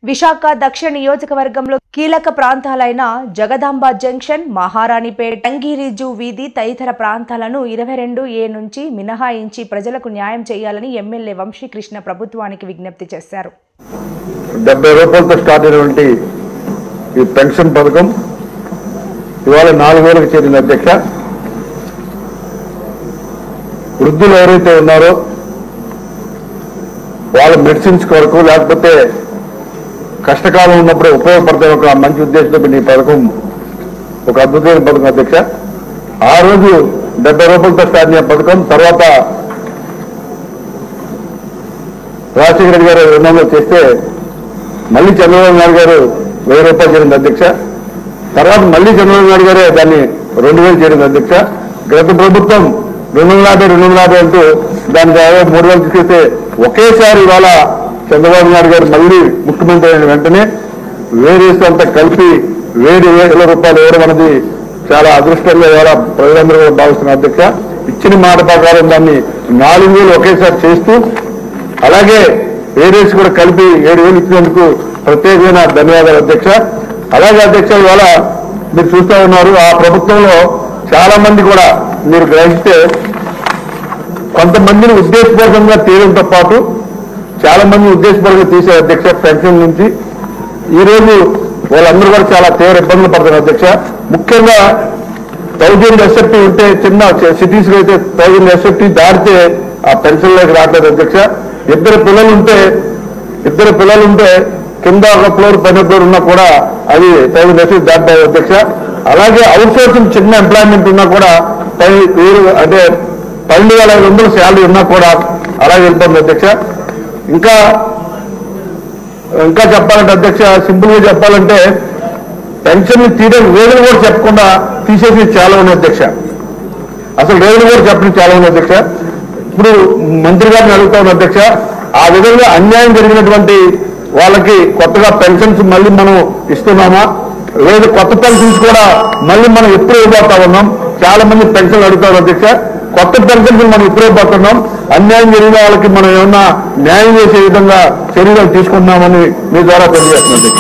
విశాఖ దక్షిణ నియోజకవర్గంలో కీలక ప్రాంతాలైన జగదాంబ జంక్షన్, మహారాణిపేట, టంగిరిజు వీధి తదితర ప్రాంతాలను 22A నుంచి మినహాయించి ప్రజలకు న్యాయం చేయాలని ఎమ్మెల్యే వంశీకృష్ణ ప్రభుత్వానికి విజ్ఞప్తి చేశారు. 70 రూపాయలతో స్టార్ట్ అయినటువంటి ఈ పెన్షన్ పథకం ఇవాళ 4000కు చేరింది. అధ్యక్ష, వృద్ధులు ఎవరైతే ఉన్నారో వాళ్ళ మెడిసిన్స్ కొరకు లేకపోతే కష్టకాలం ఉన్నప్పుడే ఉపయోగపడతాయి ఒక మంచి ఉద్దేశంతో ఈ పథకం ఒక అద్భుతమైన పథకం. అధ్యక్ష, ఆ రోజు 70 రూపాయలతో స్టార్ట్ అయిన పథకం తర్వాత రాజశేఖర రెడ్డి గారు 200 చేస్తే మళ్ళీ చంద్రబాబు నాయుడు గారు 1000 రూపాయలు చేరింది. అధ్యక్ష, తర్వాత మళ్ళీ చంద్రబాబు నాయుడు గారే దాన్ని 2000 చేరింది. అధ్యక్ష, గత ప్రభుత్వం 250 అంటూ దానికి 3000 తీసుకెళ్తే ఒకేసారి ఇవాళ చంద్రబాబు నాయుడు గారు మళ్ళీ ముఖ్యమంత్రి అయిన వెంటనే వేరేసి అంతా కలిపి 7,000 రూపాయలు ఇవ్వడం అనేది చాలా అదృష్టంగా ఇవాళ ప్రజలందరూ కూడా భావిస్తున్నారు. అధ్యక్ష, ఇచ్చిన మాట ప్రకారం దాన్ని 4,000 ఒకేసారి చేస్తూ అలాగే వేరేసి కూడా కలిపి 7,000 ఇచ్చినందుకు ప్రత్యేకమైన ధన్యవాదాలు. అధ్యక్ష, అలాగే అధ్యక్ష ఇవాళ మీరు చూస్తూ ఉన్నారు ఆ ప్రభుత్వంలో చాలా మంది కూడా మీరు గ్రహిస్తే కొంతమందిని ఉద్దేశపూర్వకంగా తీయడంతో పాటు చాలా మంది ఉద్దేశపూర్వకంగా తీసే అధ్యక్ష పెన్షన్ నుంచి ఈ రోజు వాళ్ళందరూ కూడా చాలా తీవ్ర ఇబ్బందులు పడుతున్నారు. అధ్యక్ష, ముఖ్యంగా 1000 SFT ఉంటే చిన్న సిటీస్ లో అయితే 1000 SFT దాటితే ఆ పెన్షన్లోకి రావట్లేదు. అధ్యక్ష, ఇద్దరు పిల్లలు ఉంటే కింద ఒక ఫ్లోర్ పైన ఫ్లోర్ ఉన్నా కూడా అది 1000 SFT దాటాయి. అధ్యక్ష, అలాగే అవుట్ సోర్సింగ్ చిన్న ఎంప్లాయ్మెంట్ ఉన్నా కూడా 12,500 శాలరీ ఉన్నా కూడా అలాగే వెళ్తుంది. అధ్యక్ష, ఇంకా చెప్పాలంటే అధ్యక్ష సింపుల్ గా చెప్పాలంటే పెన్షన్ తీయడం రేవులు కూడా చెప్పకుండా తీసేసి చాలా ఉన్నాయి. అధ్యక్ష, అసలు రేవులు కూడా చెప్పడం చాలా ఉన్నాయి. అధ్యక్ష, ఇప్పుడు మంత్రి గారిని అడుగుతా ఉన్నా. అధ్యక్ష, ఆ విధంగా అన్యాయం జరిగినటువంటి వాళ్ళకి కొత్తగా పెన్షన్స్ మళ్ళీ మనం ఇస్తున్నామా లేదు కొత్త పెన్షన్స్ కూడా మళ్ళీ మనం ఎప్పుడు ఇవ్వబోతా ఉన్నాం? చాలా మంది పెన్షన్లు అడుగుతారు. అధ్యక్ష, కొత్త పెన్షన్స్ మనం ఇప్పుడు ఇవ్వబోతున్నాం, అన్యాయం జరిగిన వాళ్ళకి మనం ఏమన్నా న్యాయం చేసే విధంగా చర్యలు తీసుకుంటున్నామని మీ ద్వారా తెలియజేస్తున్నాం.